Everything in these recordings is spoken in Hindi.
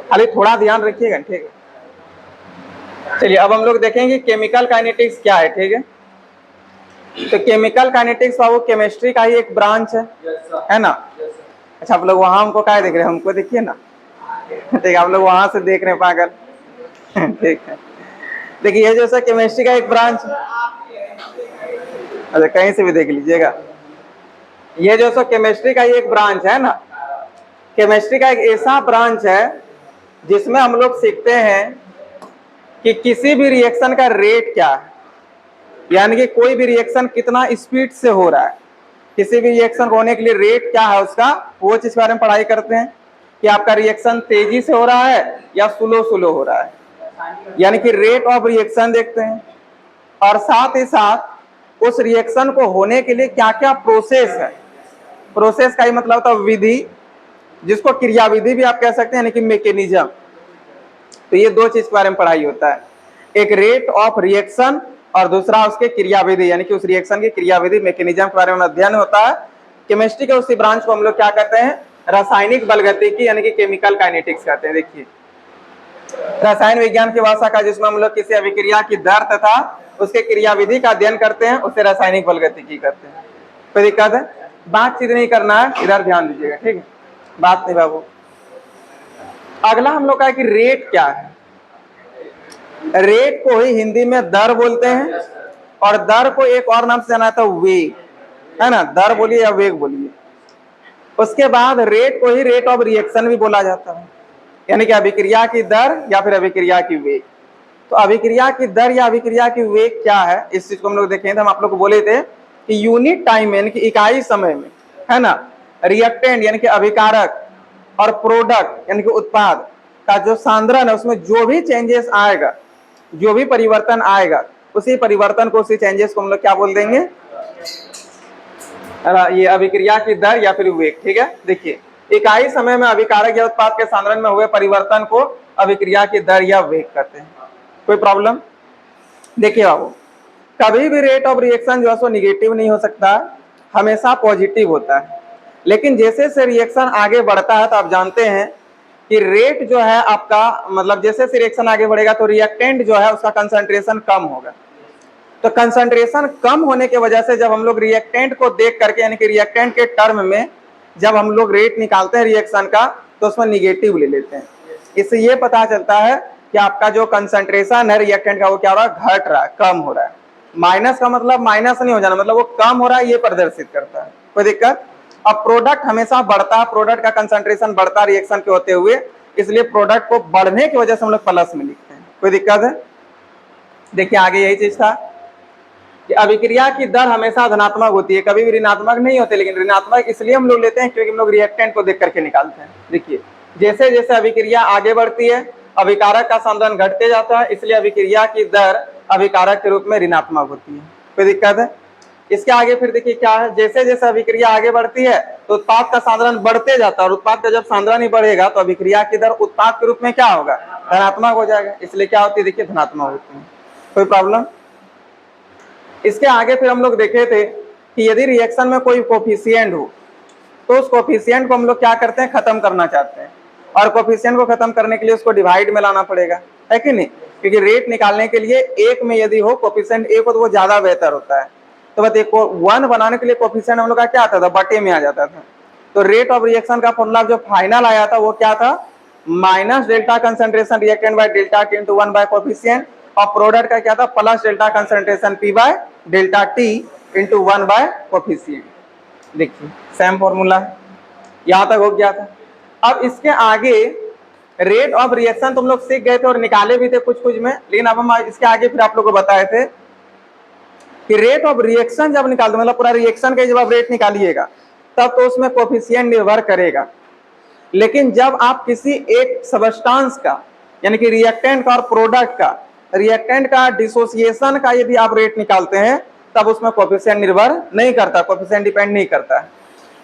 खाली थोड़ा ध्यान रखिएगा, ठीक है। चलिए अब हम लोग देखेंगे केमिकल काइनेटिक्स क्या है, ठीक है। तो केमिकल काइनेटिक्स बाबू केमिस्ट्री का ही एक ब्रांच है ना। अच्छा आप लोग वहां हमको क्या देख रहे हैं, हमको देखिए ना, ठीक है। आप लोग वहां से देख रहे हैं पागल, ठीक है। देखिए ये जैसा केमिस्ट्री का एक ब्रांच, अच्छा कहीं से भी देख लीजिएगा, ये जो सो केमिस्ट्री का ही एक ब्रांच है ना। केमिस्ट्री का एक ऐसा ब्रांच है जिसमें हम लोग सीखते हैं कि किसी भी रिएक्शन का रेट क्या है, यानी कि कोई भी रिएक्शन कितना स्पीड से हो रहा है, किसी भी रिएक्शन होने के लिए रेट क्या है उसका, वो चीज के बारे में पढ़ाई करते हैं कि आपका रिएक्शन तेजी से हो रहा है या स्लो स्लो हो रहा है, यानी कि रेट ऑफ रिएक्शन देखते हैं। और साथ ही साथ उस रिएक्शन को होने के लिए क्या क्या प्रोसेस है, प्रोसेस का ही मतलब होता है विधि, जिसको क्रियाविधि भी आप कह सकते हैं, यानी कि मैकेनिज्म। तो ये दो चीज के बारे में पढ़ाई होता है, एक रेट ऑफ रिएक्शन और दूसरा उसके क्रियाविधि, यानी कि उस रिएक्शन की क्रियाविधि मैकेनिज्म के बारे में अध्ययन होता है। केमिस्ट्री के उसी ब्रांच को हम लोग क्या कहते हैं, रासायनिक बलगतिकी यानी कि केमिकल काइनेटिक्स कहते हैं। देखिए रसायन विज्ञान की भाषा का, जिसमें हम लोग किसी अभिक्रिया की दर तथा उसके क्रियाविधि का अध्ययन करते हैं, उसे रासायनिक बलगतिकी कहते हैं। कोई दिक्कत है, बातचीत नहीं करना है, इधर ध्यान दीजिएगा, ठीक है, बात नहीं बाबू। अगला हम लोग का है कि रेट क्या है। रेट को ही हिंदी में दर बोलते हैं, और दर को एक और नाम से जाना था वेग, है ना, दर बोलिए या वेग बोलिए। उसके बाद रेट को ही रेट ऑफ रिएक्शन भी बोला जाता है, यानी कि अभिक्रिया की दर या फिर अभिक्रिया की वेग। तो अभिक्रिया की दर या अभिक्रिया की वेग क्या है, इस चीज को हम लोग देखें तो हम आप लोग को बोले थे कि यूनिट टाइम में, यानी कि इकाई समय में, है ना, रिएक्टेंट यानी कि अभिकारक और प्रोडक्ट यानी कि उत्पाद का जो सांद्रण है, उसमें जो भी चेंजेस आएगा, जो भी परिवर्तन आएगा, उसी परिवर्तन को, उसी चेंजेस को हम लोग क्या बोल देंगे, ये अभिक्रिया की दर या फिर वेग, ठीक है। देखिए इकाई समय में अभिकारक या उत्पाद के सांद्रण में हुए परिवर्तन को अभिक्रिया की दर या वेग कहते हैं। कोई प्रॉब्लम? देखिए बाबू, कभी भी रेट ऑफ रिएक्शन जो है सो निगेटिव नहीं हो सकता, हमेशा पॉजिटिव होता है। लेकिन जैसे से रिएक्शन आगे बढ़ता है तो आप जानते हैं कि रेट जो है आपका, मतलब जैसे से रिएक्शन आगे बढ़ेगा तो रिएक्टेंट जो है उसका कंसंट्रेशन कम होगा। तो कंसंट्रेशन कम होने की वजह से जब हम लोग रिएक्टेंट को देख करके, यानी कि रिएक्टेंट के टर्म में जब हम लोग रेट निकालते हैं रिएक्शन का, तो उसमें निगेटिव ले लेते हैं। इससे ये पता चलता है कि आपका जो कंसंट्रेशन है रिएक्टेंट का, वो क्या हो रहा है, घट रहा है, कम हो रहा है। माइनस का मतलब माइनस नहीं हो जाना, मतलब वो कम हो रहा है, ये प्रदर्शित करता है। कोई दिक्कत? अब प्रोडक्ट हमेशा बढ़ता है, प्रोडक्ट का कंसंट्रेशन बढ़ता है रिएक्शन के होते हुए, इसलिए प्रोडक्ट को बढ़ने की वजह से हम लोग प्लस में लिखते हैं। कोई दिक्कत है? देखिए आगे यही चीज था कि अभिक्रिया की दर हमेशा धनात्मक होती है, कभी भी ऋणात्मक नहीं होती। लेकिन ऋणात्मक इसलिए हम लोग लेते हैं क्योंकि हम लोग रिएक्टेंट को देख करके निकालते हैं। देखिए जैसे जैसे अभिक्रिया आगे बढ़ती है, अभिकारक का सांद्रण घटते जाता है, इसलिए अभिक्रिया की दर अभिकारक के रूप में ऋणात्मक होती है। कोई दिक्कत है? इसके आगे फिर देखिए क्या है, जैसे जैसे अभिक्रिया आगे बढ़ती है तो उत्पाद का सांद्रण बढ़ते जाता है, और उत्पाद का जब सांद्रण ही बढ़ेगा तो अभिक्रिया की दर उत्पाद के रूप में क्या होगा, धनात्मक हो जाएगा। इसलिए क्या होती है, देखिए धनात्मक होती है। कोई प्रॉब्लम? इसके आगे फिर हम लोग देखे थे कि यदि रिएक्शन में कोई कोफिशिएंट हो तो उस कोफिशिएंट को हम लोग क्या करते हैं, खत्म करना चाहते हैं, और कोफिशिएंट को खत्म करने के लिए उसको डिवाइड में लाना पड़ेगा, है कि नहीं। क्योंकि रेट निकालने के लिए एक में यदि हो कोफिशिएंट एक हो तो वो ज्यादा बेहतर होता है। तो बस एक 1 बनाने के लिए कोफिशिएंट हम लोग का क्या आता था, बटे में आ जाता था। तो रेट ऑफ रिएक्शन का फॉर्मूला जो फाइनल आया था वो क्या था, minus delta concentration reactant bye delta T into 1 bye coefficient, और प्रोडक्ट का क्या था, plus delta concentration P bye delta T into 1 bye coefficient. देखिए सेम फॉर्मूला है, यहां तक हो गया था। अब इसके आगे रेट ऑफ रिएक्शन तुम लोग सीख गए थे और निकाले भी थे कुछ कुछ में, लेकिन अब हम इसके आगे फिर आप लोग को बताए थे कि रेट ऑफ रिएक्शन जब निकालते, मतलब पूरा रिएक्शन का जब आप रेट निकालिएगा तब तो उसमें कोफिशिएंट निर्भर करेगा। लेकिन जब आप किसी एक सबस्टांस का, यानी कि रिएक्टेंट का और प्रोडक्ट का, रिएक्टेंट का डिसोसिएशन का यदि आप रेट निकालते हैं तब उसमें कोफिशिएंट निर्भर नहीं करता, कोफिशिएंट डिपेंड नहीं करता है।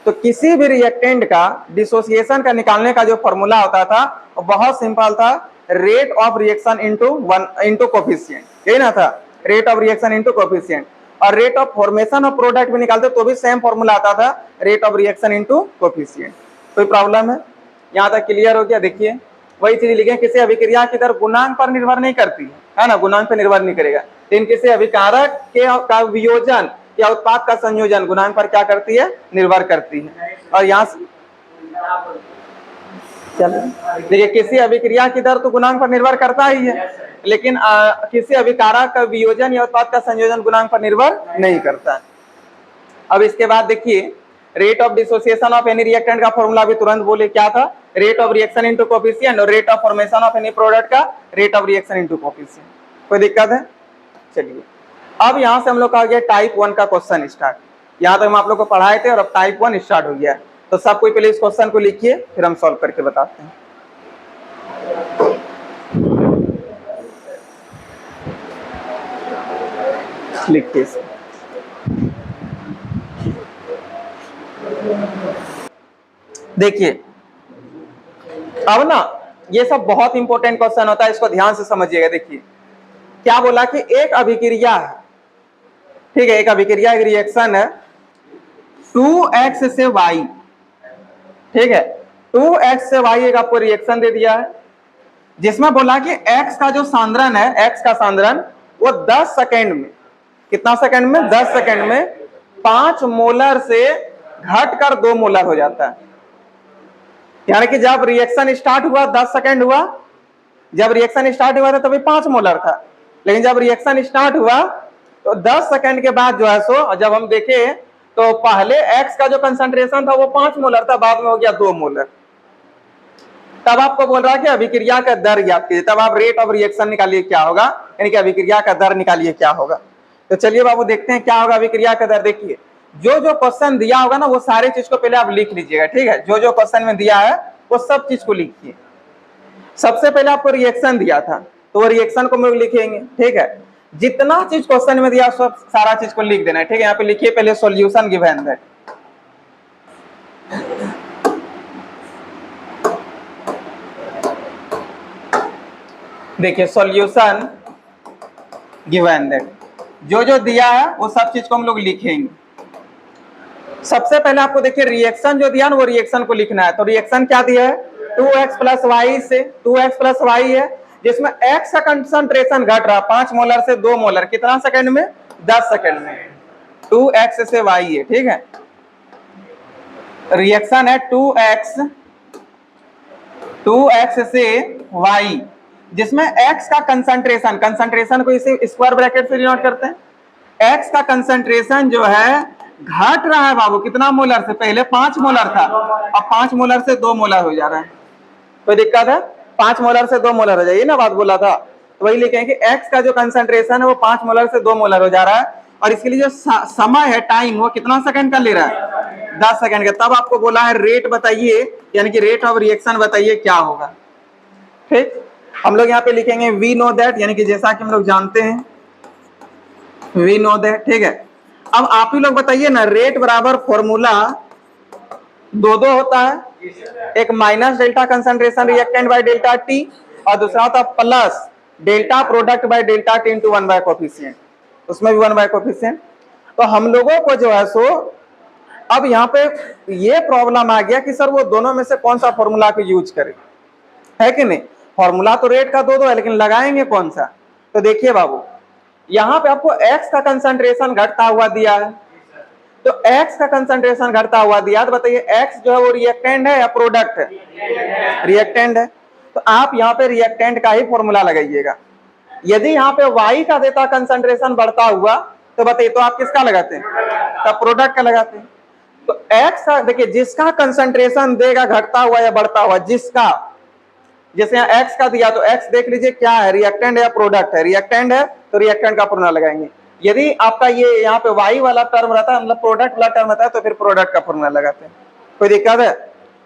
तो किसी भी रिएक्टेंट का डिसोसिएशन का निकालने का जो फॉर्मूला होता था वो बहुत सिंपल था, rate of reaction into coefficient, यही ना था, rate of reaction into coefficient. और rate of formation of product भी निकालते तो भी सेम फॉर्मूला आता था, rate of reaction into coefficient. कोई प्रॉब्लम है? यहां तक क्लियर हो गया? देखिए वही चीज लिखे, किसी अभिक्रिया की दर गुणांक पर निर्भर नहीं करती है ना, गुणांक पर निर्भर नहीं करेगा, लेकिन किसी अभिकारक के का वियोजन या उत्पाद का संयोजन गुणांक पर क्या करती है, निर्भर करती है। और यहाँ देखिए किसी अभिक्रिया की दर तो गुणांक पर निर्भर करता ही है, लेकिन किसी अभिकारक का वियोजन या उत्पाद का संयोजन गुणांक पर निर्भर नहीं करता। अब इसके बाद देखिए rate of dissociation of any reactant का फॉर्मूला भी तुरंत बोले, क्या था, rate of reaction into coefficient, और rate of formation of any product का rate of reaction into coefficient. कोई दिक्कत है? चलिए अब यहां से हम लोग का हो गया टाइप 1 का क्वेश्चन स्टार्ट। यहां तक हम आप लोग को पढ़ाए थे और अब टाइप 1 स्टार्ट हो गया है। तो सब कोई पहले इस क्वेश्चन को लिखिए, फिर हम सॉल्व करके बताते हैं। लिखिए देखिए, अब ना ये सब बहुत इंपॉर्टेंट क्वेश्चन होता है, इसको ध्यान से समझिएगा। देखिए क्या बोला कि एक अभिक्रिया है, ठीक है, एक अभिक्रिया एक रिएक्शन है 2x से y, ठीक है, 2x से y एक आपको रिएक्शन दे दिया है, जिसमें बोला कि x का जो सांद्रण है, x का सांद्रण वो 10 सेकेंड में, कितना सेकेंड में, 10 सेकेंड में 5 मोलर से घटकर 2 मोलर हो जाता है। यानी कि जब रिएक्शन स्टार्ट हुआ 10 सेकेंड हुआ, जब रिएक्शन स्टार्ट हुआ था तभी 5 मोलर था, लेकिन जब रिएक्शन स्टार्ट हुआ तो 10 सेकेंड के बाद जो है सो जब हम देखे तो पहले x का जो कंसंट्रेशन था वो 5 मोलर था, बाद में हो गया 2 मोलर। तब आपको बोल रहा है कि अभिक्रिया का दर ज्ञात कीजिए, तब आप रेट ऑफ रिएक्शन निकालिए क्या होगा, यानी कि अभिक्रिया का दर निकालिए क्या होगा। तो चलिए बाबू देखते हैं क्या होगा अभिक्रिया का दर। देखिए जो जो क्वेश्चन दिया होगा ना वो सारे चीज को पहले आप लिख लीजिएगा, ठीक है, जो जो क्वेश्चन में दिया है वो सब चीज को लिखिए। सबसे पहले आपको रिएक्शन दिया था तो वो रिएक्शन को हम लोग लिखेंगे, ठीक है, जितना चीज क्वेश्चन में दिया सब सारा चीज को लिख देना है, ठीक है। यहाँ पे लिखिए पहले सॉल्यूशन गिवन दैट, देखिए सॉल्यूशन गिवन दैट, जो जो दिया है वो सब चीज को हम लोग लिखेंगे। सबसे पहले आपको देखिए रिएक्शन जो दिया ना वो रिएक्शन को लिखना है। तो रिएक्शन क्या दिया है, 2x प्लस वाई से 2x प्लस वाई है, जिसमें x का कंसंट्रेशन घट रहा 5 मोलर से 2 मोलर, कितना सेकंड में, 10 सेकंड में, 2x से y है, ठीक है। रिएक्शन है 2x से y, जिसमें x का कंसंट्रेशन, कंसंट्रेशन को इसे स्क्वायर ब्रैकेट से डिनोट करते हैं, x का कंसंट्रेशन जो है घट रहा है बाबू, कितना मोलर से, पहले 5 मोलर था, अब 5 मोलर से 2 मोलर हो जा रहा है। कोई दिक्कत है, 5 मोलर से 2 मोलर हो जाए, ना बात बोला था, तो वही लिखेंगे कि x का जो कंसंट्रेशन है वो 5 मोलर से 2 मोलर हो जा रहा है, और इसके लिए जो समय है, टाइम, वो कितना सेकंड का ले रहा है, 10 सेकंड का। तब आपको बोला है रेट बताइए, यानी कि रेट ऑफ रिएक्शन बताइए क्या होगा, ठीक। हम लोग यहाँ पे लिखेंगे वी नो दैट, यानी कि जैसा कि हम लोग जानते हैं वी नो दैट, ठीक है। अब आप ही लोग बताइए ना, रेट बराबर फॉर्मूला दो होता है, एक minus delta concentration reactant bye delta T, और दूसरा होता है plus delta product bye delta T into 1 bye coefficient, उसमें भी 1 बाय कोफिशिएंट। तो हम लोगों को जो है सो अब यहाँ पे ये प्रॉब्लम आ गया कि सर वो दोनों में से कौन सा फॉर्मूला को यूज करें, है कि नहीं। फॉर्मूला तो रेट का दो है, लेकिन लगाएंगे कौन सा। तो देखिए बाबू यहाँ पे आपको x का कंसंट्रेशन घटता हुआ दिया है, तो x का कंसंट्रेशन घटता हुआ दिया, तो बताइए x जो है वो रिएक्टेंट है या प्रोडक्ट है, रिएक्टेंट है। तो आप यहाँ पे रिएक्टेंट का ही फॉर्मूला लगाइएगा। यदि यहाँ पे y का देता कंसंट्रेशन बढ़ता हुआ तो बताइए तो आप किसका लगाते हैं, तब प्रोडक्ट का लगाते हैं। तो x का देखिए जिसका कंसंट्रेशन देगा घटता हुआ या बढ़ता हुआ, जिसका, जैसे यहाँ x का दिया तो x देख लीजिए क्या है, रिएक्टेंट है या प्रोडक्ट है, रिएक्टेंट है तो रिएक्टेंट का फॉर्मूला लगाएंगे। यदि आपका ये यहाँ पे y वाला टर्म रहता है, मतलब प्रोडक्ट वाला टर्म रहता है, तो फिर प्रोडक्ट का फॉर्मूला लगाते हैं। कोई दिक्कत है?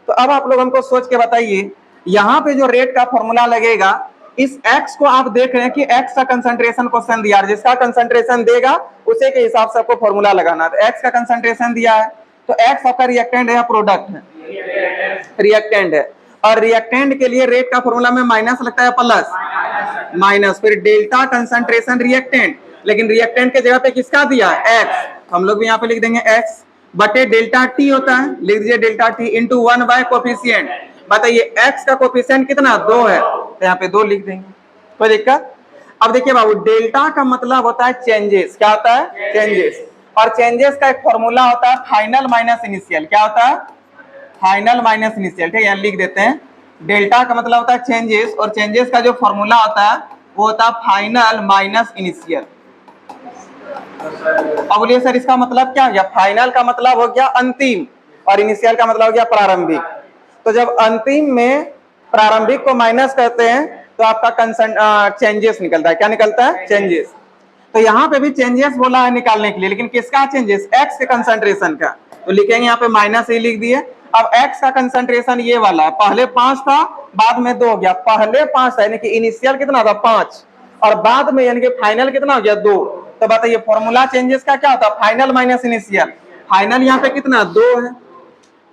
तो अब आप लोग हमको सोच के बताइए, यहाँ पे जो रेट का फॉर्मूला लगेगा, इस x को आप देख रहे हैं कि x का कंसंट्रेशन क्वेश्चन दिया है, जिसका कंसंट्रेशन देगा उसी के हिसाब से आपको फॉर्मूला लगाना है। तो x का कंसंट्रेशन दिया है तो x आपका रिएक्टेंट है या प्रोडक्ट है, रिएक्टेंट है। और रिएक्टेंट के लिए रेट का फॉर्मूला में माइनस लगता है, प्लस माइनस, फिर डेल्टा कंसंट्रेशन रिएक्टेंट, लेकिन रिएक्टेंट के जगह पे किसका दिया है, x, हम लोग भी यहाँ पे लिख देंगे x बटे डेल्टा टी होता है, लिख दीजिए delta T into 1 bye coefficient. बताइए x का कोफिशिएंट कितना 2 है, तो यहाँ पे 2 लिख देंगे, कोई दिक्कत। अब देखिए बाबू, डेल्टा का मतलब होता है चेंजेस। क्या होता है? चेंजेस। और चेंजेस का एक फॉर्मूला होता है फाइनल माइनस इनिशियल। क्या होता है? Final minus initial. ठीक है, यहाँ लिख देते हैं। डेल्टा का मतलब होता है चेंजेस, और चेंजेस का जो फॉर्मूला होता है वो होता है फाइनल माइनस इनिशियल। अब बोलिए सर इसका मतलब क्या हो गया? फाइनल का मतलब हो गया अंतिम, और इनिशियल का मतलब हो गया प्रारंभिक। तो जब अंतिम में प्रारंभिक को माइनस करते हैं तो आपका चेंजेस निकलता है। क्या निकलता है? चेंजेस। तो यहाँ पे भी चेंजेस बोला है निकालने के लिए, लेकिन किसका चेंजेस? एक्स के कंसंट्रेशन का। तो लिखेंगे यहाँ पे माइनस ही लिख दिए। अब एक्स का कंसंट्रेशन ये वाला है, पहले 5 था बाद में 2 हो गया। पहले 5 था यानी कि इनिशियल कितना था? 5, और बाद में यानी कि फाइनल कितना हो गया? 2। तो बताइए फॉर्मूला चेंजेस का क्या होता है? Final minus initial. फाइनल यहाँ पे कितना? 2 है,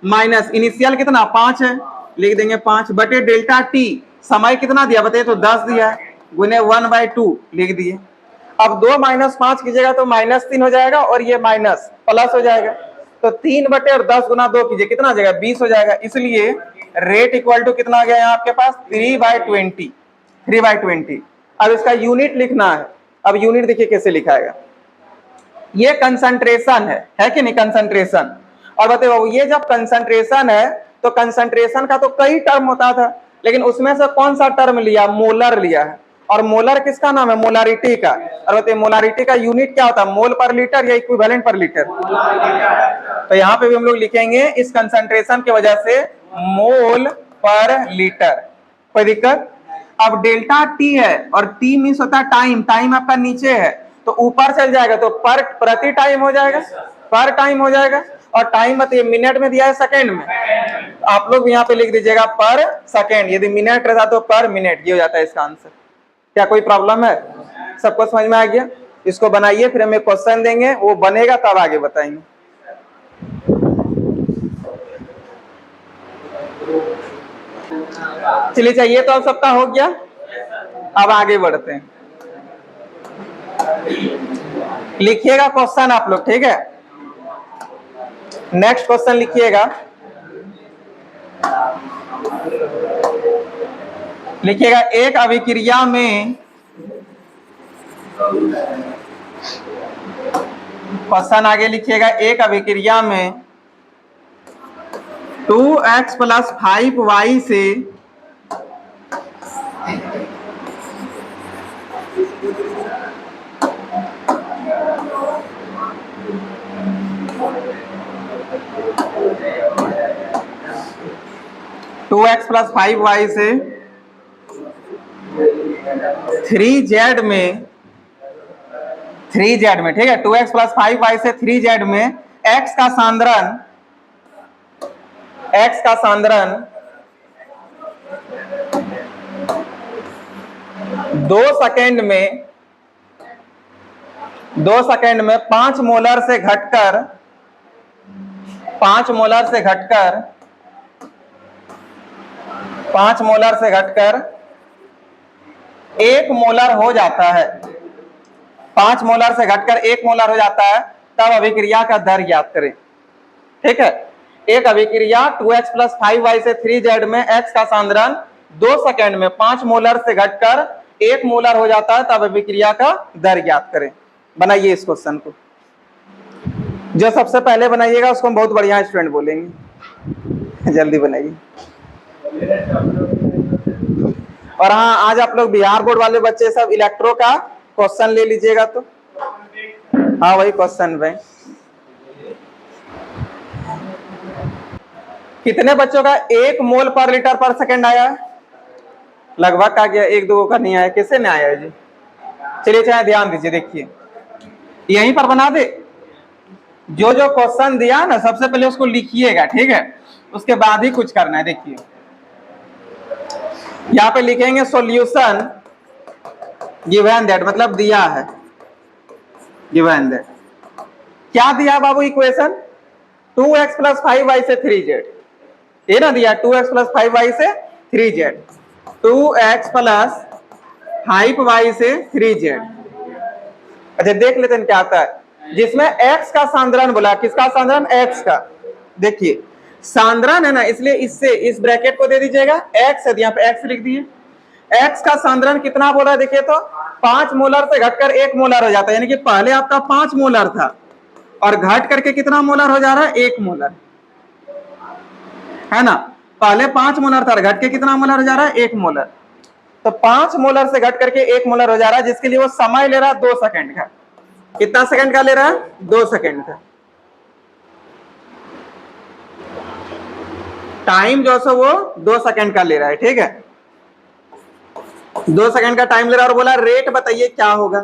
माइनस इनिशियल कितना? 5 है, लिख देंगे 5 बटे डेल्टा टी। समय कितना दिया बताइए? तो 10 दिया है, गुने 1/2 लिख दिए। अब 2 माइनस 5 कीजिएगा तो -3 हो जाएगा, और ये माइनस प्लस हो जाएगा। तो 3 बटे और 10 गुना 2 कीजिए, कितना हो जाएगा? 20 हो जाएगा। इसलिए रेट इक्वल टू कितना आ गया यहाँ आपके पास? 3/20। 3/20। अब इसका यूनिट लिखना है। अब यूनिट देखिए कैसे लिखाएगा। ये कंसंट्रेशन है कि नहीं? कंसंट्रेशन। और बताइए ये जब कंसंट्रेशन है तो कंसंट्रेशन का तो कई टर्म होता था, लेकिन उसमें से कौन सा टर्म लिया? मोलर लिया है। और मोलर किसका नाम है? मोलारिटी का। और बताइए मोलारिटी का यूनिट क्या होता है? मोल पर लीटर या इक्विवेलेंट पर लीटर? तो यहाँ पे भी हम लोग लिखेंगे इस कंसंट्रेशन की वजह से मोल पर लीटर। कोई दिक्कत? अब डेल्टा टी है, और टी मीन्स होता है टाइम। टाइम आपका नीचे है तो ऊपर चल जाएगा तो पर प्रति टाइम हो जाएगा, पर टाइम हो जाएगा। और टाइम बताइए मिनट में दिया है सेकंड में? आप लोग यहाँ पे लिख दीजिएगा पर सेकंड। यदि मिनट रहता तो पर मिनट। ये हो जाता है इसका आंसर। क्या कोई प्रॉब्लम है? सबको समझ में आ गया? इसको बनाइए, फिर हमें क्वेश्चन देंगे, वो बनेगा तब आगे बताएंगे। चलिए चाहिए तो अब सबका हो गया। अब आगे बढ़ते हैं। लिखिएगा क्वेश्चन आप लोग, ठीक है? नेक्स्ट क्वेश्चन लिखिएगा। लिखिएगा एक अभिक्रिया में, क्वेश्चन आगे लिखिएगा, एक अभिक्रिया में 2x + 5y से x + 5y से 3z में, 3z में, ठीक है? 2x + 5y से 3z में x का सांद्रण 2 सेकंड में 5 मोलर से घटकर 5 मोलर से घटकर 1 मोलर हो जाता है। 5 मोलर से घटकर 1 मोलर हो जाता है, तब अभिक्रिया का दर ज्ञात करें। ठीक है? एक अभिक्रिया 2x + 5y से 3z में x का सांद्रण 2 सेकंड में 5 मोलर से घटकर 1 मोलर हो जाता है, तब अभिक्रिया का दर ज्ञात करें। बनाइए इस क्वेश्चन को। जो सबसे पहले बनाइएगा उसको हम बहुत बढ़िया स्टूडेंट बोलेंगे। जल्दी बनाइए। और हाँ, आज आप लोग बिहार बोर्ड वाले बच्चे सब इलेक्ट्रो का क्वेश्चन ले लीजिएगा। तो हाँ, वही क्वेश्चन बैंक। कितने बच्चों का 1 मोल पर लीटर पर सेकंड आया है? लगभग का गया, 1-2 का नहीं आया। किसे नहीं आया जी? चलिए चाहे ध्यान दीजिए, देखिए यहीं पर बना दे। जो जो क्वेश्चन दिया ना सबसे पहले उसको लिखिएगा, ठीक है? उसके बाद ही कुछ करना है। देखिए यहाँ पे लिखेंगे सॉल्यूशन गिवन दैट, मतलब दिया है गिवन दैट। क्या दिया बाबू इक्वेशन? 2x + 5y से 3z, ये ना दिया 2x + 5y से 3z, 2x + 5y से 3z। अच्छा देख लेते हैं क्या आता है। जिसमें x का सांद्रण बोला, किसका सांद्रण? x का। देखिए सांद्रण है ना, इसलिए इससे इस ब्रैकेट को दे दीजिएगा x है, यहाँ पे x लिख दिए। x का सांद्रण कितना बोला देखिए तो 5 मोलर से घटकर 1 मोलर हो जाता है, यानी कि पहले आपका 5 मोलर था और घट करके कितना मोलर हो जा रहा है, 1 मोलर, है ना। पहले 5 मोलर था, घट के कितना मोलर हो जा रहा है, 1 मोलर। तो 5 मोलर से घट करके 1 मोलर हो जा रहा है, जिसके लिए वो समय ले रहा है 2 सेकंड का। कितना सेकंड का ले रहा है, 2 सेकंड का टाइम, जो सो वो 2 सेकंड का ले रहा है, ठीक है। 2 सेकंड का टाइम ले रहा है और बोला रेट बताइए क्या होगा,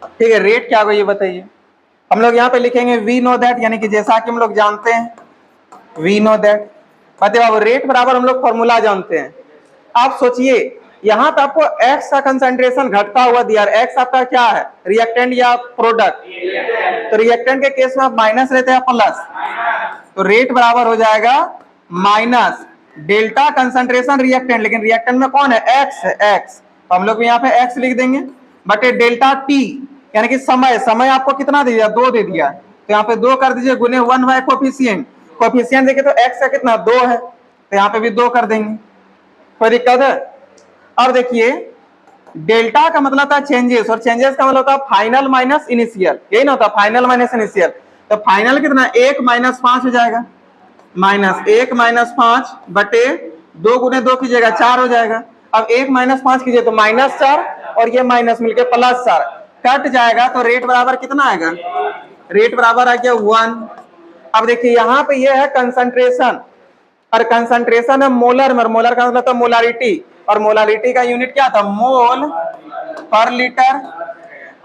ठीक है। रेट क्या होगा ये बताइए। हम लोग यहाँ पे लिखेंगे वी नो दैट, यानी कि जैसा कि हम लोग जानते हैं, वी नो दैट। मतलब रेट बराबर हम लोग फॉर्मूला जानते हैं। आप सोचिए यहाँ पे आपको एक्स का कंसंट्रेशन घटता हुआ दिया, एक्स आपका क्या है, रिएक्टेंट या प्रोडक्ट। तो रिएक्टेंट के केस में आप माइनस लेते हैं प्लस, तो रेट बराबर हो जाएगा माइनस डेल्टा कंसंट्रेशन रिएक्टेंट, लेकिन रिएक्टेंट में कौन है, एक्स है, एक्स। तो हम लोग यहाँ पे एक्स लिख देंगे बटे डेल्टा टी, यानी कि समय, समय आपको कितना दे दिया, 2 दे दिया, तो यहाँ पे 2 कर दीजिए गुने 1 बाय कोफिशिएंट। कोफिशिएंट देखिए तो एक्स का कितना 2 है, तो यहाँ पे भी 2 कर देंगे, कोई दिक्कत है। अब देखिए डेल्टा का मतलब था चेंजेस, और चेंजेस का मतलब होता है फाइनल माइनस इनिशियल, यही ना होता, फाइनल माइनस इनिशियल। तो फाइनल कितना, 1 माइनस 5 हो जाएगा, माइनस 1 माइनस 5 बटे 2 गुने 2 कीजिएगा 4 हो जाएगा। अब 1 माइनस 5 कीजिए तो माइनस 4, और ये माइनस मिलके प्लस 4 कट जाएगा, तो रेट बराबर कितना आएगा, रेट बराबर आ गया 1। अब देखिए यहाँ पे ये है कंसंट्रेशन, और कंसंट्रेशन है मोलर में, मोलर का मतलब मोलारिटी, और मोलारिटी का यूनिट क्या था, मोल पर लीटर।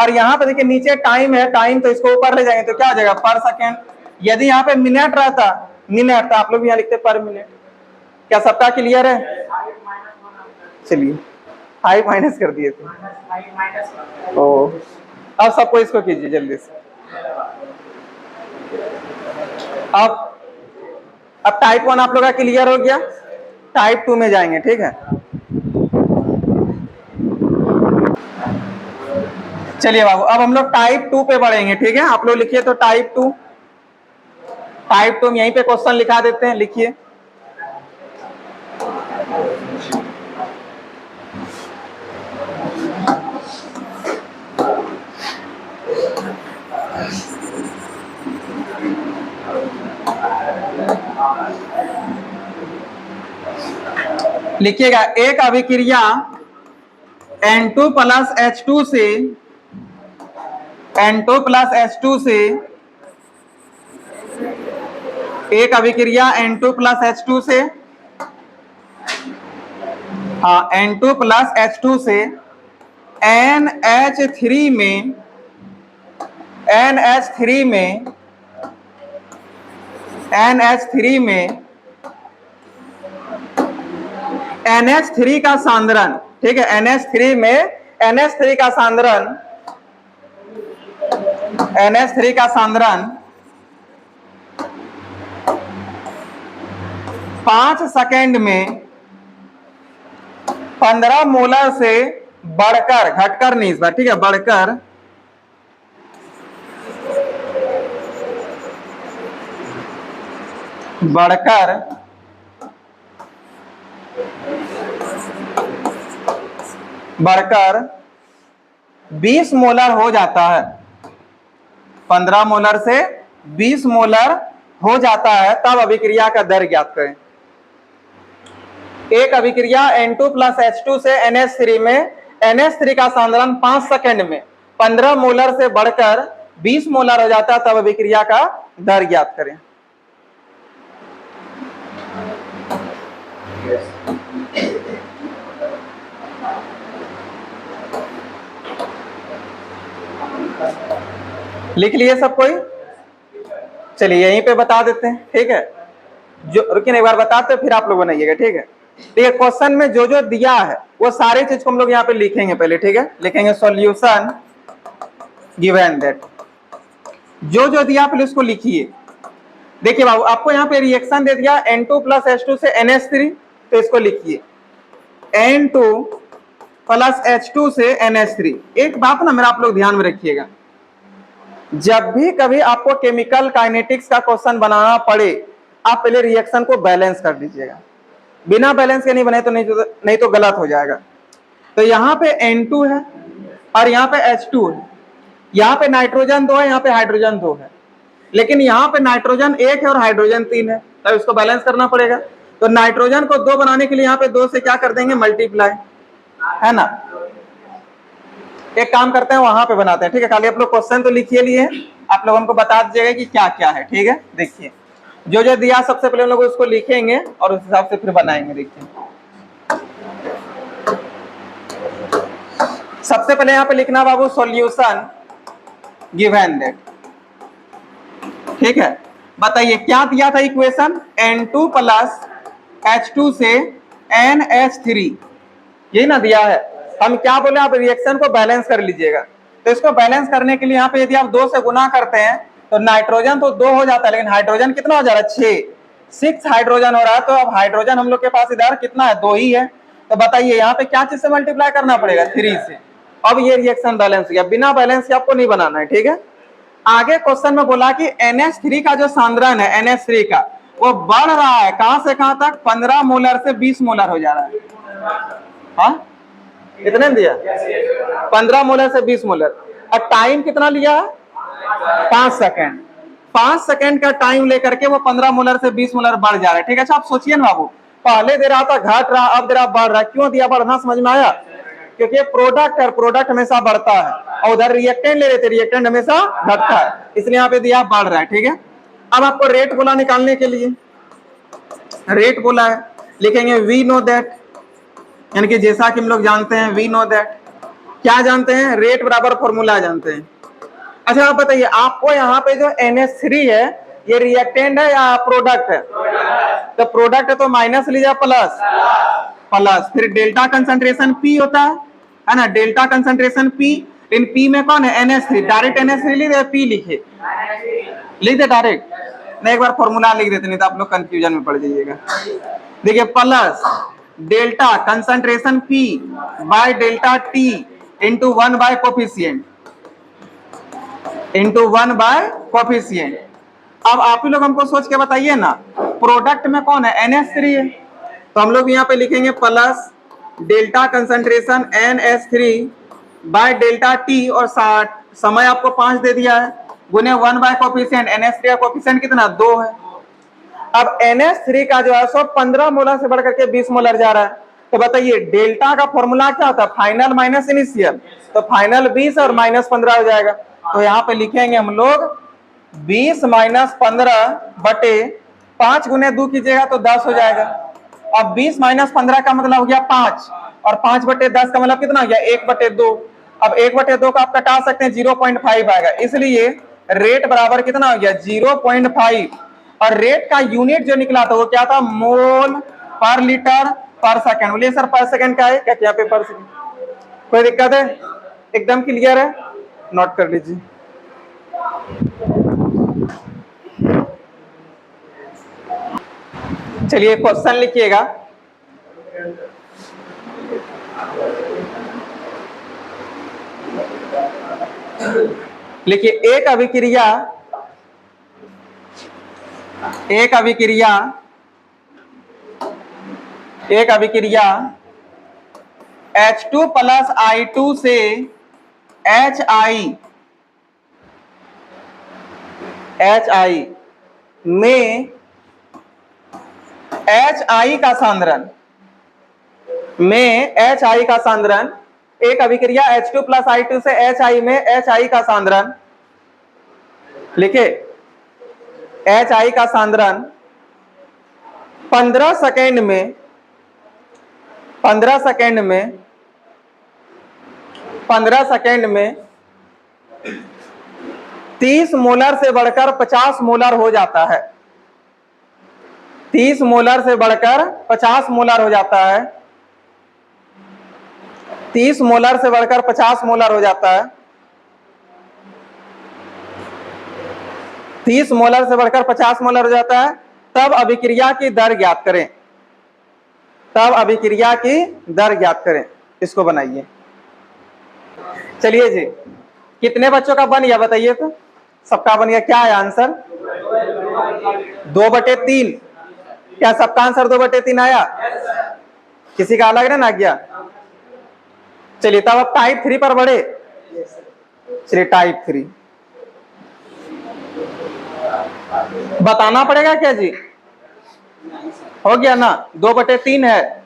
और यहाँ पे देखिए नीचे टाइम है, टाइम तो इसको ऊपर ले जाएंगे तो क्या हो जाएगा, पर सेकेंड। यदि यहाँ पे मिनट रहता, मिनट, तो आप लोग यहाँ लिखते पर मिनट। क्या सबका क्लियर है, चलिए 5 माइनस कर दिए थे। ओ अब सबको इसको कीजिए जल्दी से। अब टाइप 1 आप लोग का क्लियर हो गया, टाइप 2 में जाएंगे, ठीक है। चलिए बाबू अब हम लोग टाइप 2 पे बढ़ेंगे, ठीक है। आप लोग लिखिए तो टाइप 2, टाइप 2 यहीं पे क्वेश्चन लिखा देते हैं, लिखिए। लिखिएगा एक अभिक्रिया N2 प्लस H2 से, N2 प्लस H2 से, एक अभिक्रिया N2 प्लस H2 से, हाँ N2 प्लस H2 से NH3 में, NH3 में, NH3 में NH3 का सांद्रण, ठीक है, NH3 में NH3 का सांद्रण, NH3 का सांद्रण 5 सेकेंड में 15 मोलर से बढ़कर, घटकर नहीं इस बार, ठीक है, बढ़कर बढ़कर 20 मोलर हो जाता है, 15 मोलर से 20 मोलर हो जाता है, तब अभिक्रिया का दर ज्ञात करें। एक अभिक्रिया N2 प्लस H2 से NH3 में NH3 का सांद्रण 5 सेकेंड में 15 मोलर से बढ़कर 20 मोलर हो जाता है, तब अभिक्रिया का दर ज्ञात करें। लिख लिए सब कोई, चलिए यहीं पे बता देते हैं, ठीक है। जो रुकिए एक बार बताते फिर आप लोग बनाइएगा, ठीक है। ठीक है, क्वेश्चन में जो जो दिया है वो सारे चीज को हम लोग यहाँ पे लिखेंगे पहले, ठीक है। लिखेंगे सॉल्यूशन गिवन दैट, जो जो दिया पहले उसको लिखिए। देखिए बाबू आपको यहाँ पे रिएक्शन दे दिया N2 प्लस H2 से NH3, तो इसको लिखिए N2 प्लस H2 से NH3। एक बात ना मेरा आप लोग ध्यान में रखिएगा, जब भी कभी आपको केमिकल काइनेटिक्स का क्वेश्चन बनाना पड़े आप पहले रिएक्शन को बैलेंस कर दीजिएगा, बिना बैलेंस के नहीं बने तो नहीं तो गलत हो जाएगा। तो यहाँ पे N2 है और यहाँ पे H2 है, यहाँ पे नाइट्रोजन 2 है, यहाँ पे हाइड्रोजन 2 है, लेकिन यहाँ पे नाइट्रोजन 1 है और हाइड्रोजन 3 है, तो इसको बैलेंस करना पड़ेगा। तो नाइट्रोजन को 2 बनाने के लिए यहाँ पे 2 से क्या कर देंगे, मल्टीप्लाई, है ना। एक काम करते हैं वहां पे बनाते हैं, ठीक है। खाली आप लोग क्वेश्चन तो लिखिए लिए, आप लोग हमको बता दीजिएगा कि क्या क्या है, ठीक है। देखिए जो जो दिया सबसे पहले हम लोग उसको लिखेंगे और उस हिसाब से फिर बनाएंगे। देखिए सबसे पहले यहाँ पे लिखना बाबू सॉल्यूशन गिवन दैट, ठीक है। बताइए क्या दिया था इक्वेशन, N2 प्लस H2 से NH3, यही ना दिया है। हम क्या बोले, आप रिएक्शन को बैलेंस कर लीजिएगा। तो इसको बैलेंस करने के लिए यहाँ पे यदि आप 2 से गुना करते हैं तो नाइट्रोजन तो 2 हो जाता है, लेकिन हाइड्रोजन कितना हो जा रहा है, 6 हाइड्रोजन हो रहा है। तो अब हाइड्रोजन हम लोग के पास इधर कितना है, 2 ही है। तो बताइए यहाँ पे क्या चीज से मल्टीप्लाई करना पड़ेगा, 3 से। अब ये रिएक्शन बैलेंस हो गया, बिना बैलेंस के आपको नहीं बनाना है, ठीक है। आगे क्वेश्चन में बोला कि NH3 का जो सांद्रण है NH3 का, वो बढ़ रहा है कहां से कहां तक, 15 मोलर से 20 मोलर हो जा रहा है। हाँ कितने दिया, 15 मोलर से 20 मोलर। और टाइम कितना लिया, 5 सेकेंड। 5 सेकेंड का टाइम लेकर के वो 15 मोलर से 20 मोलर बढ़ जा रहा है, ठीक है। अच्छा आप सोचिए ना बाबू, पहले दे रहा था घट रहा, अब दे रहा बढ़ रहा, क्यों दिया बढ़ना, समझ में आया। क्योंकि प्रोडक्ट है, प्रोडक्ट हमेशा बढ़ता है, और उधर रिएक्टेंट ले लेते, रिएक्टेंट हमेशा घटता है, इसलिए यहाँ पे दिया बढ़ रहा है, ठीक है। अब आपको रेट बोला निकालने के लिए, रेट बोला है, लिखेंगे वी नो दैट, यानी कि जैसा कि हम लोग जानते हैं, वी नो दैट, क्या जानते हैं, रेट बराबर फॉर्मूला जानते हैं। अच्छा आप बताइए, आपको यहाँ पे जो NH3 है ये रिएक्टेंट है या प्रोडक्ट है, तो प्रोडक्ट है तो माइनस लीजिए, प्लस प्लस, फिर डेल्टा कंसंट्रेशन P होता है ना, डेल्टा कंसंट्रेशन P, इन P में कौन है, NH3, डायरेक्ट NH3 लिख दे, P लिखे, लिख दे डायरेक्ट, नहीं एक बार फॉर्मूला लिख देते, नहीं तो आप लोग कंफ्यूजन में पड़ जाइएगा। देखिए plus delta concentration P by delta T into 1 bye coefficient, into 1 bye coefficient. अब आप ही लोग हमको सोच के बताइए ना, प्रोडक्ट में कौन है, NH3 है, तो हम लोग यहाँ पे लिखेंगे plus delta concentration NH3 by delta T, और समय आपको 5 दे दिया है, गुने 1 बाय कोफिशिएंट, NH3 का कोफिशिएंट कितना, 2 है। अब NH3 का जो है सो 15 मोलर से बढ़कर के 20 मोलर जा रहा है, तो बताइए डेल्टा का फॉर्मूला क्या होता है, फाइनल माइनस इनिशियल, तो फाइनल 20 और माइनस 15 हो जाएगा। तो यहाँ पे लिखेंगे हम लोग 20 माइनस 15 बटे 5 गुने 2 कीजिएगा तो 10 हो जाएगा। अब 20 माइनस 15 का मतलब हो गया 5, और 5 बटे 10 का मतलब कितना हो गया, 1 बटे 2। अब 1 बटे 2 का आप कटा सकते हैं, 0.5 आएगा, इसलिए रेट बराबर कितना हो गया, 0.5। और रेट का यूनिट जो निकला था वो क्या था, मोल पर लीटर पर सेकंड। बोलिए सर पर सेकंड का है क्या, क्या पे पर सेकंड, कोई दिक्कत है, एकदम क्लियर है, नोट कर लीजिए। चलिए क्वेश्चन लिखिएगा, लिखिए एक अभिक्रिया H2 प्लस I2 से HI में HI का सांद्रण, एक अभिक्रिया H2 प्लस I2 से HI में HI का सांद्रण, लिखे HI का सांद्रण 15 सेकेंड में 30 मोलर से बढ़कर 50 मोलर हो जाता है, 30 मोलर से बढ़कर 50 मोलर हो जाता है, 30 मोलर से बढ़कर 50 मोलर हो जाता है, 30 मोलर से बढ़कर 50 मोलर हो जाता है। तब अभिक्रिया की दर ज्ञात करें, इसको बनाइए। चलिए जी, कितने बच्चों का बन गया बताइए, तो सबका बन गया, क्या है आंसर, 2/3। क्या सबका आंसर 2/3 आया? किसी का अलग ना गया? चलिए तब अब टाइप 3 पर बढ़े। चलिए टाइप 3 बताना पड़ेगा क्या जी? हो गया ना, 2/3 है।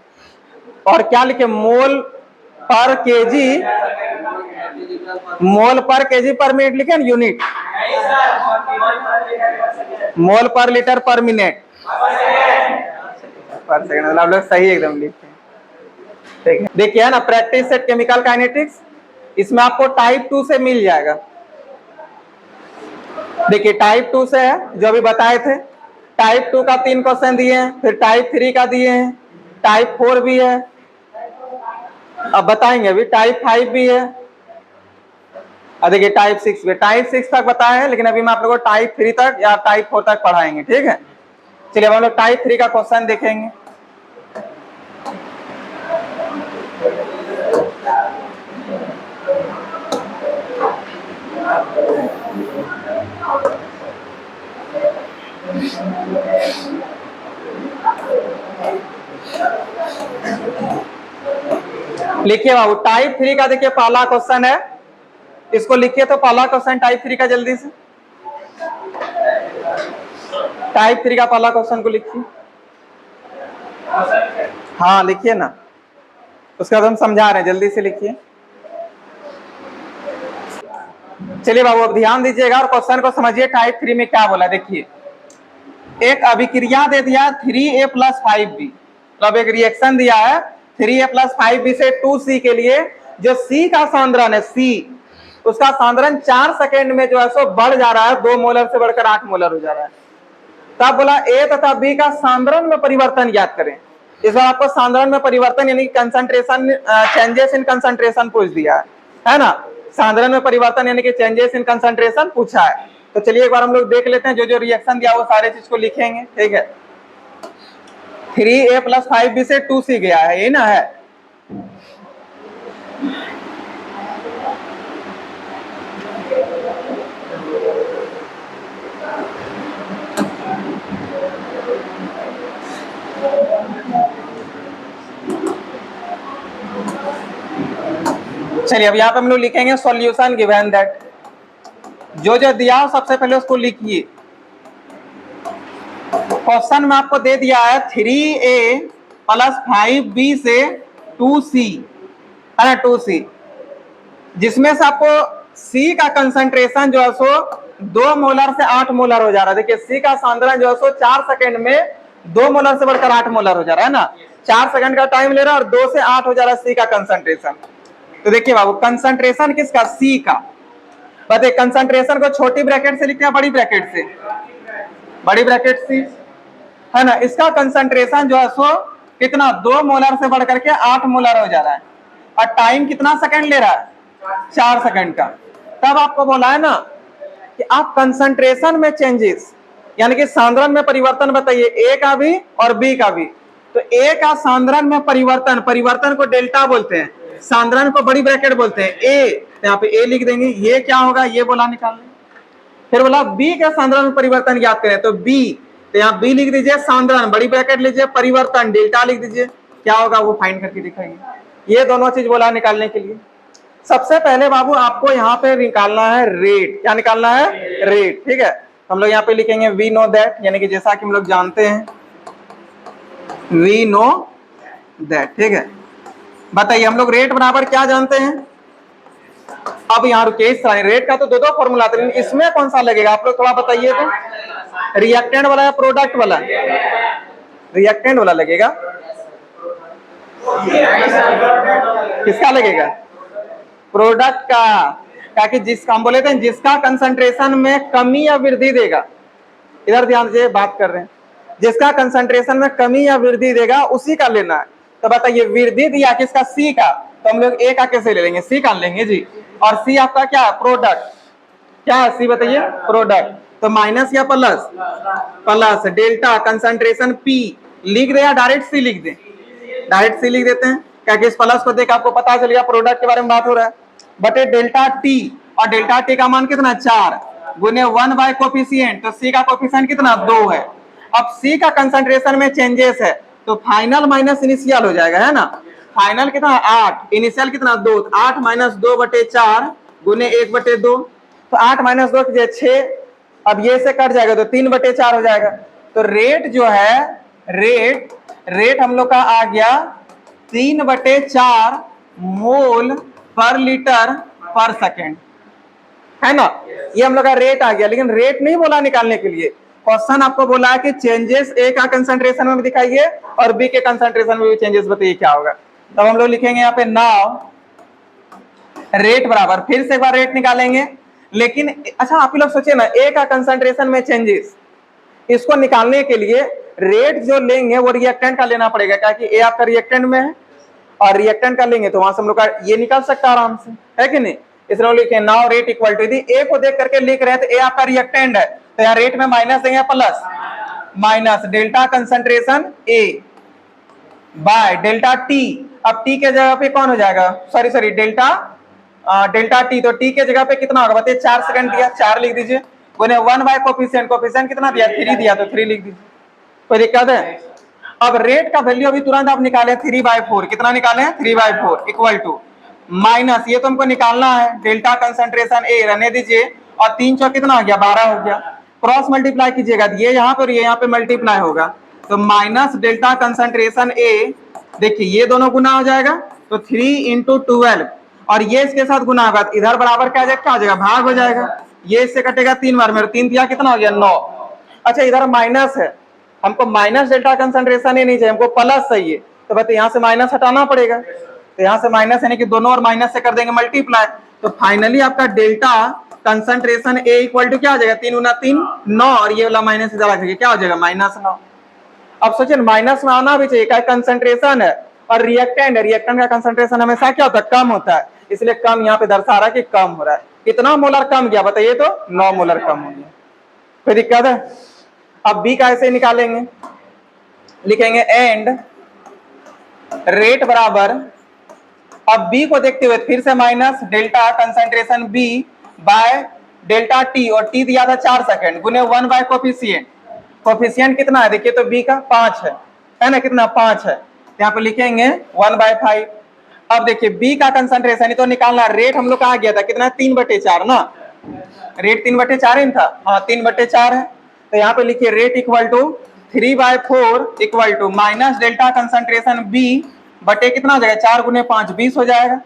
और क्या लिखे? मोल पर केजी, मोल पर केजी पर मिनट लिखे ना, यूनिट। मोल पर लीटर पर मिनट पर सेकंड, मतलब लोग सही एकदम लिखे। ठीक है, देखिए है ना, प्रैक्टिस सेट केमिकल काइनेटिक्स, इसमें आपको टाइप 2 से मिल जाएगा। देखिए टाइप 2 से है जो अभी बताए थे। टाइप 2 का 3 क्वेश्चन दिए हैं, फिर टाइप 3 का दिए हैं, टाइप 4 भी है, अब बताएंगे अभी टाइप 5 भी है, और देखिए टाइप 6 भी। टाइप 6 तक बताए हैं, लेकिन अभी मैं आप लोगों को टाइप 3 तक या टाइप 4 तक पढ़ाएंगे। ठीक है, चलिए अब हम लोग टाइप 3 का क्वेश्चन देखेंगे। लिखिए बाबू, टाइप 3 का देखिए पहला क्वेश्चन है, इसको लिखिए तो पहला क्वेश्चन टाइप 3 का जल्दी से। टाइप 3 का पहला क्वेश्चन को लिखिए। हाँ लिखिए ना, उसके बाद हम समझा रहे हैं, जल्दी से लिखिए। चलिए बाबू अब ध्यान दीजिएगा और क्वेश्चन को समझिए। टाइप 3 में क्या बोला देखिए, एक अभिक्रिया दे दिया 3A+5B, मतलब एक रिएक्शन दिया है 3A+5B से 2C के लिए, जो C का सांद्रण है, C उसका सांद्रण 4 सेकेंड में जो है सो बढ़ जा रहा है, 2 मोलर से बढ़कर 8 मोलर हो जा रहा है। तब बोला A तथा B का सांद्रण में परिवर्तन ज्ञात करें। इस बार आपको सांद्रण में परिवर्तन यानी कंसंट्रेशन, चेंजेस इन कंसंट्रेशन पूछ दिया है ना। सांद्रण में परिवर्तन यानी कि चेंजेस इन कंसंट्रेशन पूछा है। तो चलिए एक बार हम लोग देख लेते हैं, जो जो रिएक्शन दिया वो सारे चीज को लिखेंगे। ठीक है, 3A+5B से 2C गया है, ये ना है। चलिए अब यहाँ पे हम लोग लिखेंगे सॉल्यूशन गिवन दैट, जो जो दिया हो सबसे पहले उसको लिखिए। क्वेश्चन में आपको दे दिया है 3A+5B से 2C है ना, 2C, जिसमें से आपको C का कंसंट्रेशन जो है सो 2 मोलर से 8 मोलर हो जा रहा है। देखिए C का सांद्रण जो है सो 4 सेकंड में 2 मोलर से बढ़कर 8 मोलर हो जा रहा है ना, 4 सेकंड का टाइम ले रहा है और 2 से 8 हो जा रहा है C का कंसंट्रेशन। तो देखिए बाबू, कंसंट्रेशन किसका? C का। बताइए कंसंट्रेशन को छोटी ब्रैकेट से लिखते हैं बड़ी ब्रैकेट से? बड़ी ब्रैकेट से है ना। इसका कंसंट्रेशन जो है सो कितना? 2 मोलर से बढ़कर के 8 मोलर हो जा रहा है, और टाइम कितना सेकंड ले रहा है? 4 सेकंड का। तब आपको बोला है ना कि आप कंसंट्रेशन में चेंजेस यानी कि सांद्रण में परिवर्तन बताइए, A का भी और B का भी। तो A का सांद्रण में परिवर्तन, परिवर्तन को डेल्टा बोलते हैं, सांद्रण को बड़ी ब्रैकेट बोलते हैं A, तो यहाँ पे A लिख देंगे। ये क्या होगा? ये बोला निकालने। फिर बोला B का सांद्रण में परिवर्तन याद करें, तो B, तो यहाँ B लिख दीजिए, सांद्रण बड़ी ब्रैकेट लीजिए, परिवर्तन डेल्टा लिख दीजिए। क्या होगा वो फाइंड करके दिखाएंगे। ये दोनों चीज बोला निकालने के लिए। सबसे पहले बाबू आपको यहाँ पे निकालना है रेट। क्या निकालना है? रेट। ठीक है, हम लोग यहाँ पे लिखेंगे वी नो दैट, यानी कि जैसा कि हम लोग जानते हैं, वी नो दैट। ठीक है, बताइए हम लोग रेट बराबर क्या जानते हैं? अब यहाँ रुकिए, इस तरह रेट का तो दो फॉर्मूला था, लेकिन इसमें कौन सा लगेगा आप लोग थोड़ा बताइए तो। रिएक्टेंट वाला या प्रोडक्ट वाला? रिएक्टेंट वाला लगेगा। किसका लगेगा? प्रोडक्ट का। ताकि जिसका हम बोले थे जिसका कंसंट्रेशन में कमी या वृद्धि देगा, इधर ध्यान से बात कर रहे हैं, जिसका कंसंट्रेशन में कमी या वृद्धि देगा उसी का लेना है। तो बताइए वृद्धि दिया किसका? C का, तो हम लोग A का कैसे ले लेंगे? C का लेंगे जी। और C आपका क्या है? प्रोडक्ट। क्या है C बताइए? प्रोडक्ट। तो माइनस या plus? Plus. Delta concentration P लिख दे या डायरेक्ट C लिख दे? डायरेक्ट C लिख देते हैं, क्या कि इस प्लस को देख आपको पता चलेगा प्रोडक्ट के बारे में बात हो रहा है, बटे डेल्टा T, और डेल्टा T का मान कितना? 4 गुने 1 बाय कोफिशिएंट, तो सी का कोफिशिएंट कितना 2 है। अब सी का कंसंट्रेशन में चेंजेस है तो फाइनल माइनस इनिशियल हो जाएगा, है ना। फाइनल कितना 8, इनिशियल कितना 2, 8 माइनस 2/4 गुने 1/2, तो 8 माइनस 2 कीजिए 6, अब ये से कट जाएगा तो 3/4 हो जाएगा। तो रेट जो है, रेट हम लोग का आ गया 3/4 मोल पर लीटर पर सेकेंड, है ना। ये हम लोग का रेट आ गया, लेकिन रेट नहीं बोला निकालने के लिए। क्वेश्चन आपको बोला है कि चेंजेस ए का कंसंट्रेशन में भी दिखाइए और बी के कंसंट्रेशन में भी चेंजेस बताइए क्या होगा। तब हम लोग लिखेंगे यहाँ पे नाउ रेट बराबर, फिर से एक बार रेट निकालेंगे। लेकिन अच्छा आप लोग सोचिए ना, ए का कंसंट्रेशन में चेंजेस, इसको निकालने के लिए रेट जो लेंगे वो रिएक्टेंट का लेना पड़ेगा, क्योंकि ए आपका रिएक्टेंट में है और रिएक्टेंट का लेंगे तो वहां से हम लोग का ये निकाल सकता है आराम से, है कि नहीं। इसलिए लिखे नाउ रेट इक्वल टू, यदि ए को देख करके लिख रहे हैं तो ए आपका रिएक्टेंट है तो यहाँ रेट में माइनस देंगे प्लस, माइनस डेल्टा कंसंट्रेशन ए बाय डेल्टा टी। अब टी के जगह पे कौन हो जाएगा, सॉरी डेल्टा टी, तो टी के जगह पे कितना होगा बताइए, 4 सेकंड दिया 4 लिख दीजिए, बोले 1 बाय कोफिशिएंट, कोफिशिएंट कितना दिया 3 दिया तो 3 लिख दीजिए, कोई दिक्कत है। अब रेट का वैल्यू अभी तुरंत आप निकाले 3/4, कितना निकाले 3/4 इक्वल टू माइनस, ये तो हमको निकालना है डेल्टा कंसंट्रेशन ए, रहने दीजिए, और 3 चौक कितना हो गया 12 हो गया, क्रॉस मल्टीप्लाई कीजिएगा, ये यहाँ पर ये यहाँ पे मल्टीप्लाई होगा, तो माइनस डेल्टा कंसंट्रेशन ए, देखिए ये दोनों गुना हो जाएगा तो 3 × 12, और ये इसके साथ गुना होगा, इधर बराबर क्या हो जाएगा भाग हो जाएगा, ये इससे कटेगा 3 बार, मेरे 3 दिया कितना हो गया 9। अच्छा इधर माइनस है, हमको माइनस डेल्टा कंसंट्रेशन ही नहीं चाहिए, हमको प्लस चाहिए, तो बताइए यहाँ से माइनस हटाना पड़ेगा, तो यहाँ से माइनस यानी कि दोनों और माइनस से कर देंगे मल्टीप्लाई, तो फाइनली आपका delta concentration A equal to क्या हो जाएगा 3 × 3 9, और ये वाला माइनस इधर आकर क्या हो जाएगा -9। अब सोचिए माइनस में आना भी चाहिए, क्या कंसंट्रेशन है और रिएक्टेंट है, रिएक्टेंट का कंसंट्रेशन हमेशा क्या होता है कम होता है, इसलिए कम यहाँ पे दर्शा रहा है कि कम हो रहा है। कितना मोलर कम गया बताइए, तो 9 मोलर कम हो गया, कोई दिक्कत है। अब बी का ऐसे निकालेंगे, लिखेंगे एंड रेट बराबर, अब बी को देखते हुए फिर से minus delta concentration B by delta T, और टी दिया था 4 सेकंड, गुने 1 बाय कोफिशिएंट, कोफिशिएंट कितना है देखिए तो बी का 5 है ना, कितना 5 है, यहाँ पे लिखेंगे 1/5। अब देखिए बी का कंसंट्रेशन तो निकालना, रेट हम लोग का आ गया था कितना 3/4 ना, रेट 3/4 ही था, हाँ 3/4 है, तो यहाँ पे लिखिए rate equal to 3/4 equal to minus delta concentration B बटे कितना हो जाएगा 4 × 5 20 हो जाएगा,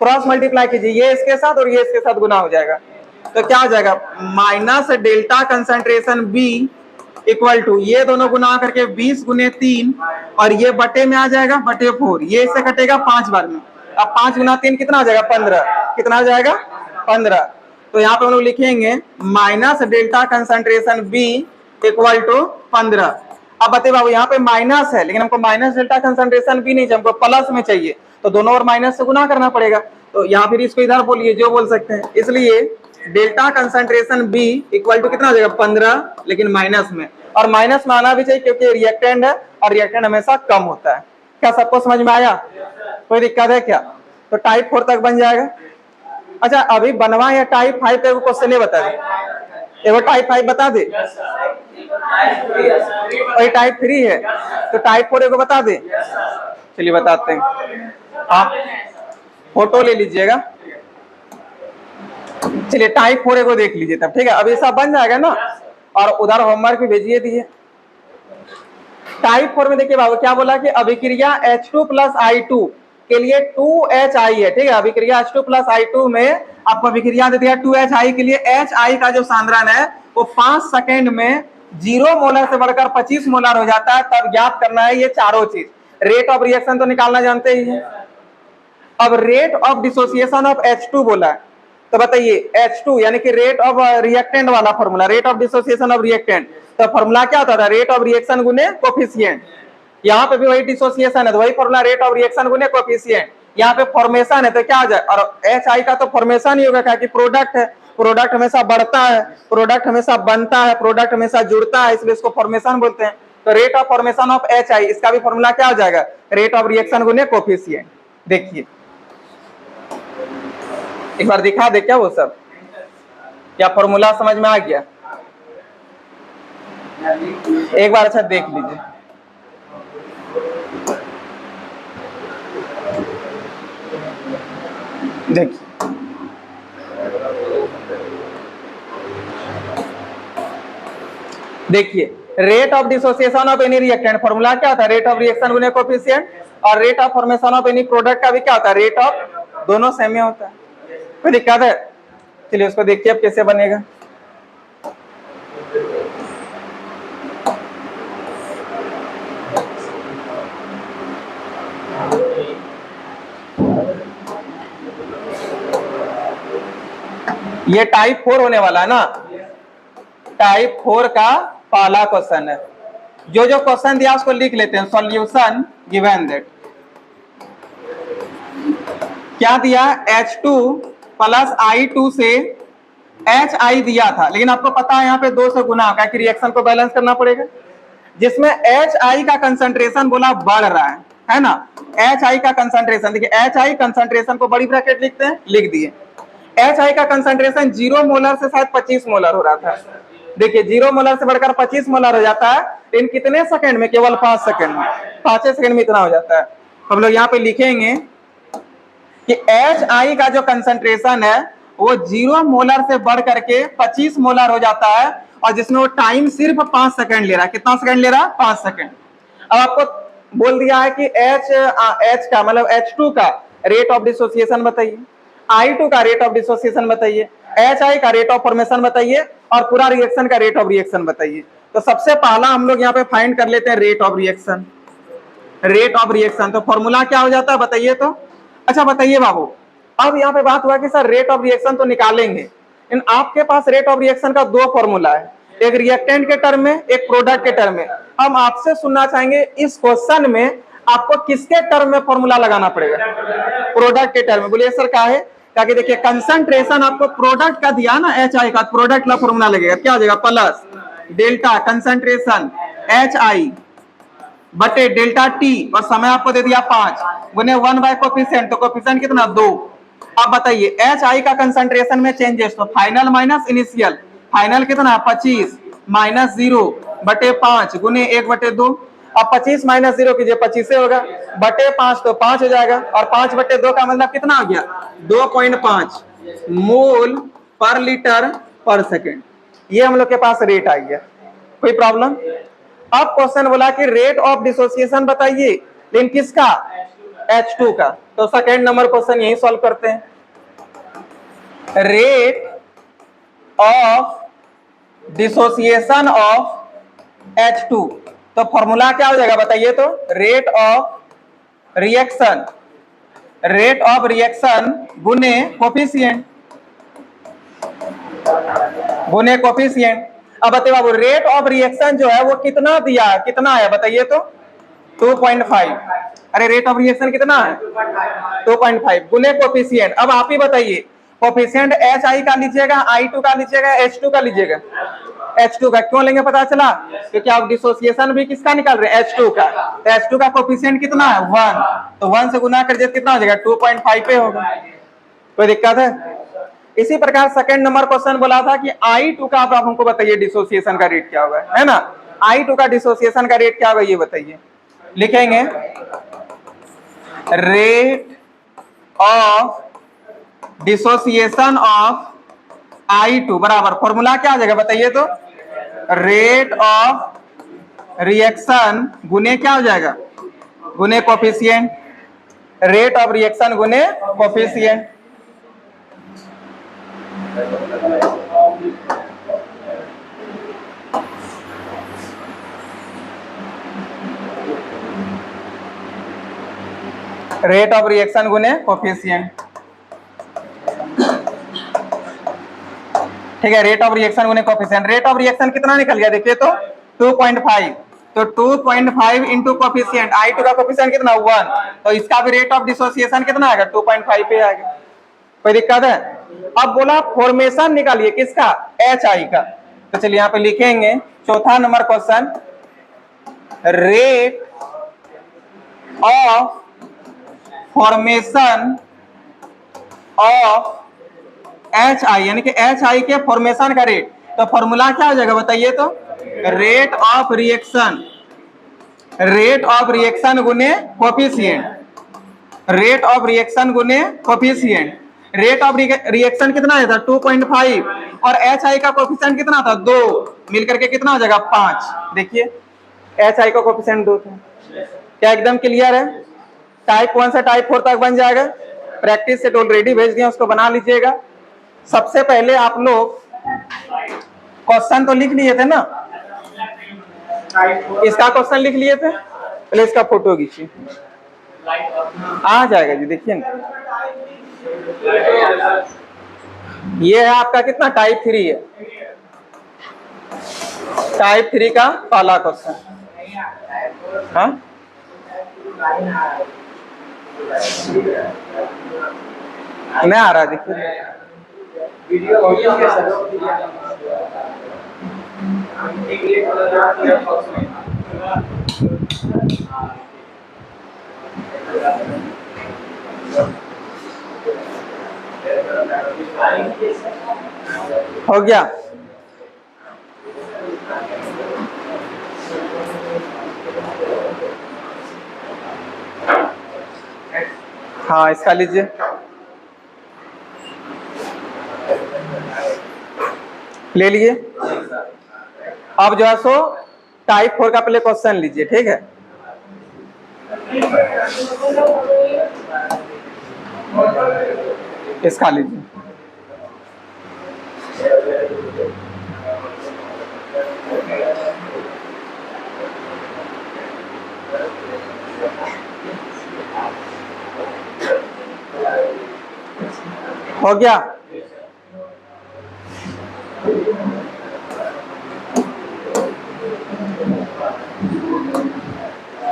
क्रॉस मल्टीप्लाई कीजिए, ये इसके साथ और ये इसके साथ गुना हो जाएगा, तो क्या हो जाएगा minus delta concentration B equal to, ये दोनों गुना करके 20 × 3, और ये बटे में आ जाएगा /4, ये इससे कटेगा 5 बार में, अब 5 × 3 कितना हो जाएगा 15, कितना हो जाएगा 15, तो यहाँ पे हम लोग लिखेंगे minus delta concentration B equal to 15। अब बताइए बाबू यहाँ पे माइनस है, लेकिन हमको माइनस डेल्टा कंसंट्रेशन बी नहीं चाहिए, हमको प्लस में चाहिए, तो दोनों और माइनस से गुना करना पड़ेगा, तो यहाँ फिर इसको इधर बोलिए जो बोल सकते हैं, इसलिए delta concentration B equal to कितना हो जाएगा 15, लेकिन माइनस में, और माइनस में आना भी चाहिए क्योंकि रिएक्टेंट है और रिएक्टेंट हमेशा कम होता है। क्या सबको समझ में आया, कोई दिक्कत है क्या, तो टाइप 4 तक बन जाएगा। अच्छा अभी बनवा या टाइप 5 पे क्वेश्चन नहीं बता दे, एगो टाइप 5 बता दे, वही टाइप 3 है तो टाइप 4 एगो बता दे, चलिए बताते हैं, आप फोटो ले लीजिएगा, चलिए टाइप 4 एगो देख लीजिए तब, ठीक है, अभी सब बन जाएगा ना, और उधर होमवर्क भी भेजिए दिए। टाइप 4 में देखिए बाबू क्या बोला कि अभिक्रिया H2 + I2 के लिए 2HI है, ठीक है, अभिक्रिया H2 + I2 में आपको अभिक्रिया दे दिया 2HI के लिए, HI का जो सांद्रण है वो 5 सेकंड में 0 मोलर से बढ़कर 25 मोलर हो जाता है, तब ज्ञात करना है ये चारों चीज। रेट ऑफ रिएक्शन तो निकालना जानते ही है। अब rate of dissociation of H2 बोला है, तो बताइए H2 यानी कि रेट ऑफ रिएक्टेंट वाला formula, rate of dissociation of reactant, तो फॉर्मूला क्या होता था रेट ऑफ रिएक्शन गुने कोफिशिएंट, यहाँ पे भी वही डिसोसिएशन है तो वही फॉर्मूला रेट ऑफ रिएक्शन गुने कोफिशिएंट, यहाँ पे फॉर्मेशन है तो क्या हो जाए, और HI का तो फॉर्मेशन ही होगा क्या कि प्रोडक्ट है, प्रोडक्ट हमेशा बढ़ता है, प्रोडक्ट हमेशा बनता है, प्रोडक्ट हमेशा जुड़ता है, इसलिए इसको फॉर्मेशन बोलते हैं। तो rate of formation of HI, इसका भी फॉर्मूला क्या हो जाएगा रेट ऑफ रिएक्शन गुने कोफिशिएंट। देखिए एक बार दिखा दे क्या वो सब, क्या फॉर्मूला समझ में आ गया? एक बार अच्छा देख लीजिए। देखिए देखिए rate of dissociation of any reactant formula क्या होता है? रेट ऑफ रिएक्शन गुने कोएफिशिएंट, और rate of formation of any product का भी क्या होता है? रेट ऑफ, दोनों सेम ही होता है। कोई दिक्कत है? चलिए उसको देखिए अब कैसे बनेगा। ये टाइप 4 होने वाला है ना, टाइप 4 का पहला क्वेश्चन है। जो जो क्वेश्चन दिया उसको लिख लेते हैं। सॉल्यूशन गिवन दैट, क्या दिया? H2 प्लस I2 से HI दिया था, लेकिन आपको पता है यहाँ पे 2 से गुना होगा कि रिएक्शन को बैलेंस करना पड़ेगा, जिसमें HI का कंसंट्रेशन बोला बढ़ रहा है ना। HI का कंसंट्रेशन देखिए, HI कंसंट्रेशन को बड़ी ब्रैकेट लिखते हैं, लिख दिए। HI का कंसंट्रेशन 0 मोलर से शायद 25 मोलर हो रहा था। देखिए 0 मोलर से बढ़कर 25 मोलर हो जाता है, इन कितने सेकंड में? केवल 5 सेकंड में, 5 सेकंड में इतना हो जाता है। हम लोग यहाँ पे लिखेंगे कि HI का जो कंसंट्रेशन है वो 0 मोलर से बढ़ करके 25 मोलर हो जाता है, और जिसमें वो टाइम सिर्फ 5 सेकंड ले रहा है। कितना सेकंड ले रहा है? 5 सेकंड। अब आपको बोल दिया है कि H का मतलब H2 का रेट ऑफ डिसोसिएशन बताइए, I2 का रेट ऑफ डिसोसिएशन बताइए, HI का रेट ऑफ फॉर्मेशन बताइए, और पूरा रिएक्शन का रेट ऑफ रिएक्शन बताइए। तो सबसे पहला हम लोग यहाँ पे फाइंड कर लेते हैं rate of reaction. Rate of reaction तो फॉर्मूला क्या हो जाता है बताइए तो? अच्छा बताइए बाबू, अब यहाँ पे बात हुआ कि सर रेट ऑफ रिएक्शन तो निकालेंगे, इन आपके पास रेट ऑफ रिएक्शन का 2 फॉर्मूला है, एक रिएक्टेंट के टर्म में, एक प्रोडक्ट के टर्म में। हम आपसे सुनना चाहेंगे इस क्वेश्चन में आपको किसके टर्म में फॉर्मूला लगाना पड़ेगा? प्रोडक्ट के टर्म में। बोलिए सर क्या है? ताकि देखिए कंसंट्रेशन आपको प्रोडक्ट का दिया ना HI का, प्रोडक्ट का फॉर्मूला लगेगा, क्या हो जाएगा? प्लस डेल्टा कंसंट्रेशन HI बटे डेल्टा T, और समय आपको दे दिया 5 गुने 1 बाय कोफिशिएंट, तो कोफिशिएंट कितना? 2। अब बताइए HI का कंसंट्रेशन में चेंजेस, तो फाइनल माइनस इनिशियल, फाइनल कितना? 25 माइनस 0 बटे 5 गुने 1 बटे 2। अब 25 माइनस 0 कीजिए, 25 होगा, बटे 5 तो 5 हो जाएगा, और 5 बटे 2 का मतलब कितना हो गया? 2.5 मोल पर लीटर पर सेकेंड। ये हम लोग के पास रेट आ गया। कोई प्रॉब्लम? अब क्वेश्चन बोला कि रेट ऑफ डिसोसिएशन बताइए, लेकिन किसका? H2 का। तो सेकेंड नंबर क्वेश्चन यही सॉल्व करते हैं। Rate of dissociation of H2, तो फॉर्मूला क्या हो जाएगा बताइए तो? Rate of reaction, rate of reaction गुने कोफिशिएंट, गुने कोफिशिएंट। अब बताइए बाबू, रेट ऑफ रिएक्शन जो है वो कितना दिया है? कितना है बताइए तो? 2.5। अरे रेट ऑफ रिएक्शन कितना है? 2.5 गुने कोफिशिएंट। अब आप ही बताइए, कोफिशिएंट HI का लीजिएगा, I2 का लीजिएगा, H2 का लीजिएगा? H2 का। क्यों लेंगे पता चला? क्योंकि आप डिसोसिएशन भी किसका निकाल रहे हैं? H2 का। तो H2 का कोफिशिएंट कितना है? 1। तो 1 से गुना कर दिया कितना हो जाएगा? 2.5 पे होगा। कोई दिक्कत है? इसी प्रकार सेकंड नंबर क्वेश्चन बोला था कि I2 का आप हमको बताइए डिसोसिएशन का रेट क्या होगा, है ना? I2 का डिसोसिएशन का रेट क्या होगा ये बताइए। लिखेंगे rate of dissociation of I2 बराबर फॉर्मूला क्या आ जाएगा बताइए तो? रेट ऑफ रिएक्शन गुने क्या हो जाएगा? गुने कोफिशिएंट। रेट ऑफ रिएक्शन गुने कोफिशिएंट। रेट ऑफ रिएक्शन गुने कोफिशिएंट। ठीक है, रेट ऑफ रिएक्शन गुने कोफिशिएंट। रेट ऑफ रिएक्शन कितना निकल गया देखिए तो? 2.5। तो 2.5 इंटू कोफिशिएंट, I2 का कोफिशिएंट कितना? 1। तो इसका भी रेट ऑफ डिसोसिएशन कितना आएगा? 2.5 पे आएगा। कोई दिक्कत है? अब बोला फॉर्मेशन निकालिए किसका? HI का। तो चलिए यहाँ पे लिखेंगे चौथा number question, rate of formation of H I, यानी कि एच आई के फॉर्मेशन का रेट। तो फॉर्मूला क्या हो जाएगा बताइए तो, rate of reaction, rate of reaction गुने कोफिशिएंट, रेट ऑफ रिएक्शन गुने कोफिशिएंट। रेट ऑफ रिएक्शन कितना आया था 2.5 और एच आई का कोफिशिएंट कितना था 2, मिलकर के कितना हो जाएगा 5। देखिए एच आई का कोफिशिएंट 2 था। क्या एकदम क्लियर है? टाइप 1 से टाइप 4 तक बन जाएगा। प्रैक्टिस सेट ऑलरेडी भेज दिया, उसको बना लीजिएगा। सबसे पहले आप लोग क्वेश्चन तो लिख लिए थे ना, इसका क्वेश्चन लिख लिए थे, पहले इसका फोटो खींचिए, आ जाएगा जी। देखिए ना, ये है आपका कितना टाइप 3 है, टाइप 3 का पहला क्वेश्चन। हाँ नहीं आ रहा, देखिए हो गया। हाँ इसका लीजिए, ले लिए। अब जो है सो टाइप 4 का पहले क्वेश्चन लीजिए, ठीक है। इसका लीजिए, हो गया।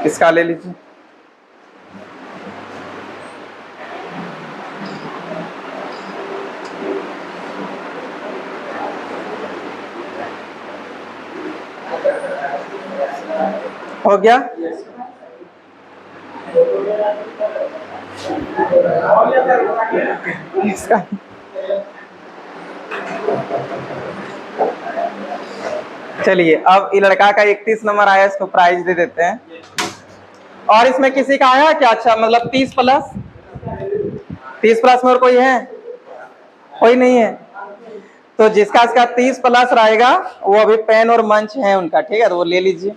इसका ले लीजिए, हो गया। इसका चलिए, अब ये लड़का का 31 नंबर आया, इसको प्राइज दे देते हैं। और इसमें किसी का आया क्या? अच्छा मतलब 30 प्लस, 30 प्लस में और कोई है? कोई नहीं है। तो जिसका इसका 30 प्लस रहेगा वो अभी पेन और मंच है उनका, ठीक है, तो वो ले लीजिए।